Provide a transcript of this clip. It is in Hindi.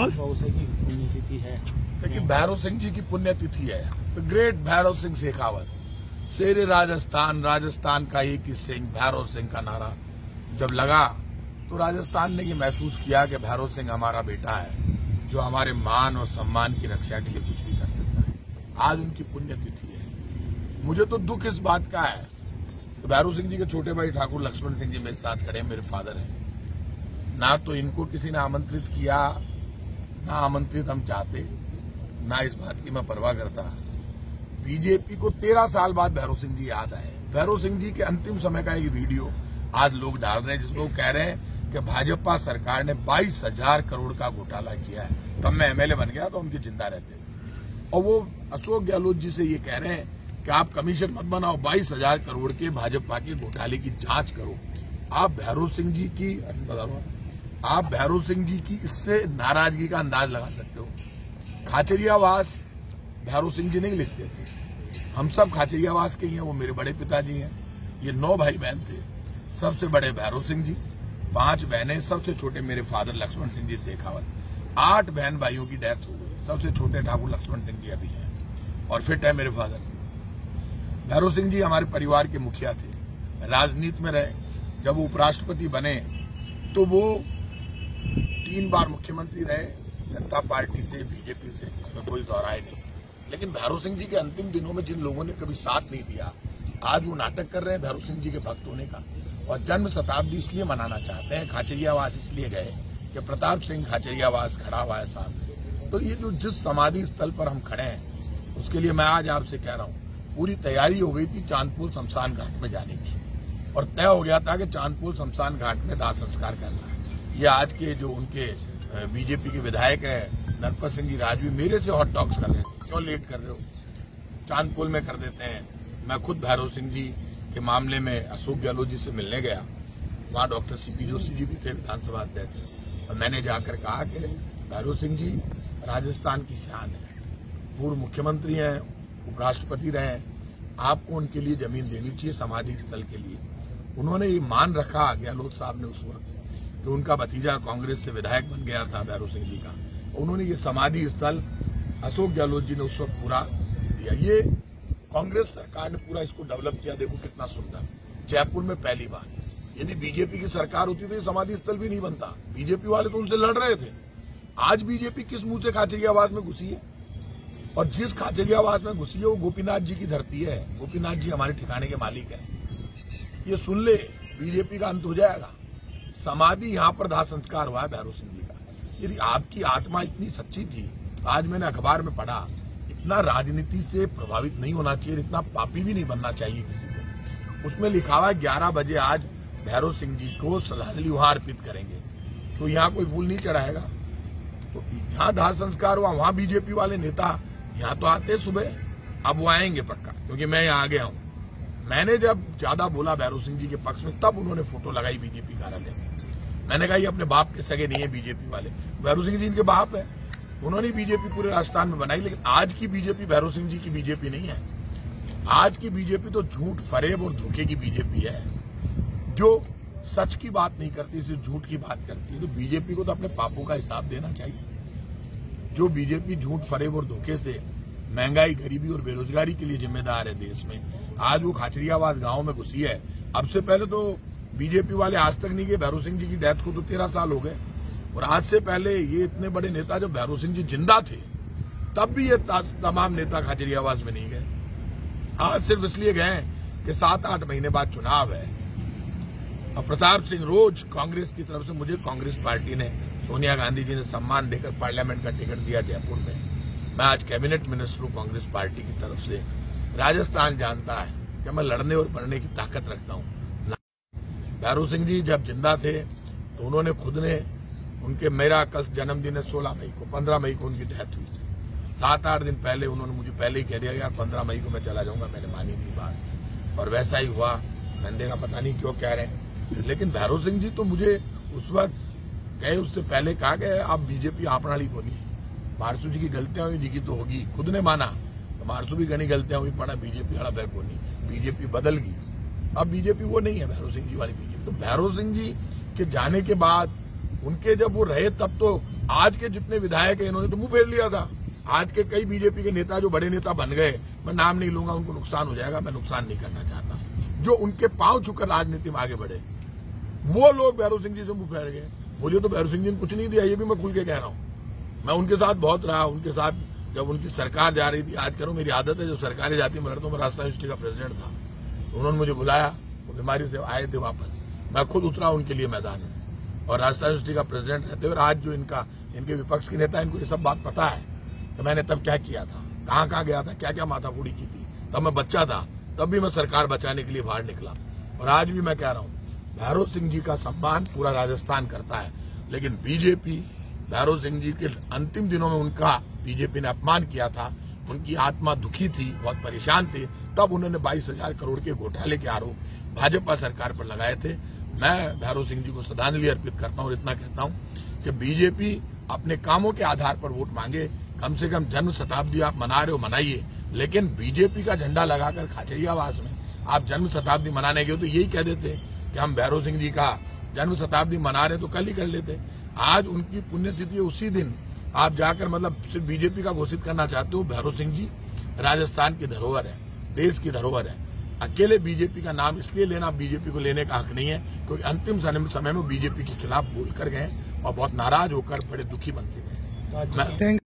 पुण्यतिथि है। लेकिन भैरव सिंह जी की पुण्यतिथि है। द ग्रेट भैरव सिंह शेखावत, शेरे राजस्थान, राजस्थान का एक ही सिंह भैरव सिंह का नारा जब लगा तो राजस्थान ने ये महसूस किया कि भैरव सिंह हमारा बेटा है जो हमारे मान और सम्मान की रक्षा के लिए कुछ भी कर सकता है। आज उनकी पुण्यतिथि है। मुझे तो दुख इस बात का है तो भैरव सिंह जी के छोटे भाई ठाकुर लक्ष्मण सिंह जी मेरे साथ खड़े, मेरे फादर हैं। ना तो इनको किसी ने आमंत्रित किया, ना आमंत्रित हम चाहते, ना इस बात की मैं परवाह करता। बीजेपी को 13 साल बाद भैरव सिंह जी याद आए। भैरव सिंह जी के अंतिम समय का एक वीडियो आज लोग डाल रहे हैं जिसमें वो कह रहे हैं कि भाजपा सरकार ने 22,000 करोड़ का घोटाला किया है, तब मैं एमएलए बन गया तो उनके जिंदा रहते। और वो अशोक गहलोत जी से ये कह रहे हैं कि आप कमीशन मत बनाओ, 22,000 करोड़ के भाजपा के घोटाले की जांच करो। आप भैरव सिंह जी की इससे नाराजगी का अंदाज लगा सकते हो। खाचरियावास भैरव सिंह जी नहीं लिखते थे, हम सब खाचरियावास के ही हैं। वो मेरे बड़े पिताजी हैं। ये 9 भाई बहन थे, सबसे बड़े भैरव सिंह जी, 5 बहनें, सबसे छोटे मेरे फादर लक्ष्मण सिंह जी शेखावत। 8 बहन भाइयों की डेथ हो गई, सबसे छोटे ठाकुर लक्ष्मण सिंह जी अभी हैं और फिट है मेरे फादर। भैरव सिंह जी हमारे परिवार के मुखिया थे, राजनीति में रहे। जब वो उपराष्ट्रपति बने तो वो 3 बार मुख्यमंत्री रहे, जनता पार्टी से, बीजेपी से, इसमें कोई दोहराए नहीं। लेकिन भैरव सिंह जी के अंतिम दिनों में जिन लोगों ने कभी साथ नहीं दिया, आज वो नाटक कर रहे हैं भैरव सिंह जी के भक्त होने का और जन्म शताब्दी इसलिए मनाना चाहते हैं। खाचरियावास इसलिए गए कि प्रताप सिंह खाचरियावास खड़ा हुआ है सामने। तो ये जो जिस समाधि स्थल पर हम खड़े हैं उसके लिए मैं आज आपसे कह रहा हूँ, पूरी तैयारी हो गई थी चांदपुर शमशान घाट में जाने की और तय हो गया था कि चांदपुर शमशान घाट में दाह संस्कार करना है। ये आज के जो उनके बीजेपी के विधायक है नरपत सिंह जी राजवी मेरे से हॉट टॉक्स कर रहे थे, क्यों लेट कर रहे हो, चांदपुर में कर देते हैं। मैं खुद भैरव सिंह जी के मामले में अशोक गहलोत जी से मिलने गया, वहाँ डॉक्टर सीपी जोशी जी भी थे, विधानसभा अध्यक्ष, और मैंने जाकर कहा कि भैरव सिंह जी राजस्थान की शान है, पूर्व मुख्यमंत्री हैं, उपराष्ट्रपति रहे, आपको उनके लिए जमीन देनी चाहिए समाधि स्थल के लिए। उन्होंने ये मान रखा गहलोत साहब ने उस वक्त कि उनका भतीजा कांग्रेस से विधायक बन गया था भैरव सिंह जी का, उन्होंने ये समाधि स्थल अशोक गहलोत जी ने उस वक्त पूरा दिया। ये कांग्रेस सरकार ने पूरा इसको डेवलप किया। देखो कितना सुंदर, जयपुर में पहली बार। यदि बीजेपी की सरकार होती तो ये समाधि स्थल भी नहीं बनता। बीजेपी वाले तो उनसे लड़ रहे थे। आज बीजेपी किस मुंह से खाचरियावास में घुसी है, और जिस खाचरियावास में घुसी है वो गोपीनाथ जी की धरती है। गोपीनाथ जी हमारे ठिकाने के मालिक है। ये सुन ले, बीजेपी का अंत हो जाएगा। समाधि यहाँ पर दाह संस्कार हुआ है भैरव सिंह जी का। यदि आपकी आत्मा इतनी सच्ची थी, आज मैंने अखबार में पढ़ा, इतना राजनीति से प्रभावित नहीं होना चाहिए, इतना पापी भी नहीं बनना चाहिए किसी को। उसमें लिखा हुआ 11 बजे आज भैरव सिंह जी को श्रद्धांजलि वहां अर्पित करेंगे, तो यहाँ कोई फूल नहीं चढ़ाएगा। तो जहाँ दाह संस्कार हुआ वहां बीजेपी वाले नेता यहाँ तो आते सुबह, अब वो आएंगे पक्का, क्योंकि मैं यहाँ आ गया हूँ। मैंने जब ज्यादा बोला भैरव सिंह जी के पक्ष में, तब उन्होंने फोटो लगाई बीजेपी कार्यालय में। मैंने कहा ये अपने बाप के सगे नहीं है बीजेपी वाले, भैरव सिंह जी इनके बाप है, उन्होंने बीजेपी पूरे राजस्थान में बनाई। लेकिन आज की बीजेपी भैरव सिंह जी की बीजेपी नहीं है। आज की बीजेपी तो झूठ, फरेब और धोखे की बीजेपी है, जो सच की बात नहीं करती, सिर्फ झूठ की बात करती है। तो बीजेपी को तो अपने पापों का हिसाब देना चाहिए। जो बीजेपी झूठ, फरेब और धोखे से महंगाई, गरीबी और बेरोजगारी के लिए जिम्मेदार है देश में, आज वो खाचरियावास गांव में घुसी है। अब से पहले तो बीजेपी वाले आज तक नहीं गए। भैरव सिंह जी की डेथ को तो 13 साल हो गए, और आज से पहले ये इतने बड़े नेता जब भैरव सिंह जी जिंदा थे तब भी ये तमाम नेता खाचरियावास में नहीं गए। आज सिर्फ इसलिए गए कि 7-8 महीने बाद चुनाव है। और प्रताप सिंह रोज कांग्रेस की तरफ से, मुझे कांग्रेस पार्टी ने, सोनिया गांधी जी ने सम्मान देकर पार्लियामेंट का टिकट दिया जयपुर में। मैं आज कैबिनेट मिनिस्टर हूँ कांग्रेस पार्टी की तरफ से। राजस्थान जानता है कि मैं लड़ने और बढ़ने की ताकत रखता हूँ। भैरव सिंह जी जब जिंदा थे तो उन्होंने खुद ने, उनके, मेरा कल जन्मदिन है 16 मई को, 15 मई को उनकी डेथ हुई थी। 7-8 दिन पहले उन्होंने मुझे पहले ही कह दिया यार 15 मई को मैं चला जाऊंगा। मैंने मानी नहीं बात, और वैसा ही हुआ। नंदे का पता नहीं क्यों कह रहे हैं, लेकिन भैरव सिंह जी तो मुझे उस वक्त गए, उससे पहले कहा गया आप बीजेपी आपणाली को नहीं, मारसू जी की गलतियां हुई जी की तो होगी, खुद ने माना तो मारसू भी घनी गलतियां हुई, पड़ा बीजेपी वाला बैक को नहीं, बीजेपी बदल गई। अब बीजेपी वो नहीं है भैरव सिंह जी वाली बीजेपी। तो भैरव सिंह जी के जाने के बाद उनके जब वो रहे तब तो आज के जितने विधायक हैं इन्होंने तो मुंह फेर लिया था। आज के कई बीजेपी के नेता जो बड़े नेता बन गए, मैं नाम नहीं लूंगा, उनको नुकसान हो जाएगा, मैं नुकसान नहीं करना चाहता, जो उनके पांव छूकर राजनीति में आगे बढ़े, वो लोग भैरव सिंह जी से मुंह फेर गए। मुझे तो भैरव सिंह जी ने कुछ नहीं दिया, ये भी मैं खुल के कह रहा हूं। मैं उनके साथ बहुत रहा, उनके साथ जब उनकी सरकार जा रही थी, आज करो मेरी आदत है, जब सरकारें जाती है मैं लड़ता हूं, मैं राष्ट्रीय यूनिवर्सिटी का प्रेसिडेंट था, उन्होंने मुझे बुलाया, वो बीमारी से आए थे वापस, मैं खुद उतरा उनके लिए मैदान में, और राष्ट्रीय यूनिवर्सिटी का प्रेसिडेंट रहते हुए आज जो इनके विपक्ष के नेता, इनको ये सब बात पता है कि मैंने तब क्या किया था, कहां गया था, क्या क्या माथाफोड़ी की थी। तब मैं बच्चा था, तब भी मैं सरकार बचाने के लिए बाहर निकला, और आज भी मैं कह रहा हूं भैरव सिंह जी का सम्मान पूरा राजस्थान करता है, लेकिन बीजेपी भैरव सिंह जी के अंतिम दिनों में उनका बीजेपी ने अपमान किया था, उनकी आत्मा दुखी थी, बहुत परेशान थे, तब उन्होंने 22,000 करोड़ के घोटाले के आरोप भाजपा सरकार पर लगाए थे। मैं भैरव सिंह जी को श्रद्धांजलि अर्पित करता हूं और इतना कहता हूं कि बीजेपी अपने कामों के आधार पर वोट मांगे, कम से कम जन्म शताब्दी आप मना रहे हो मनाइए, लेकिन बीजेपी का झंडा लगाकर खाचरियावास में आप जन्म शताब्दी मनाने गए तो यही कह देते कि हम भैरव सिंह जी का जन्म शताब्दी मना रहे तो कल ही कर लेते। आज उनकी पुण्यतिथि उसी दिन आप जाकर मतलब सिर्फ बीजेपी का घोषित करना चाहते हो। भैरव सिंह जी राजस्थान की धरोहर है, देश की धरोहर है। अकेले बीजेपी का नाम इसलिए लेना, बीजेपी को लेने का हक नहीं है, क्योंकि अंतिम समय में बीजेपी के खिलाफ बोल कर गए और बहुत नाराज होकर बड़े दुखी बन से गए।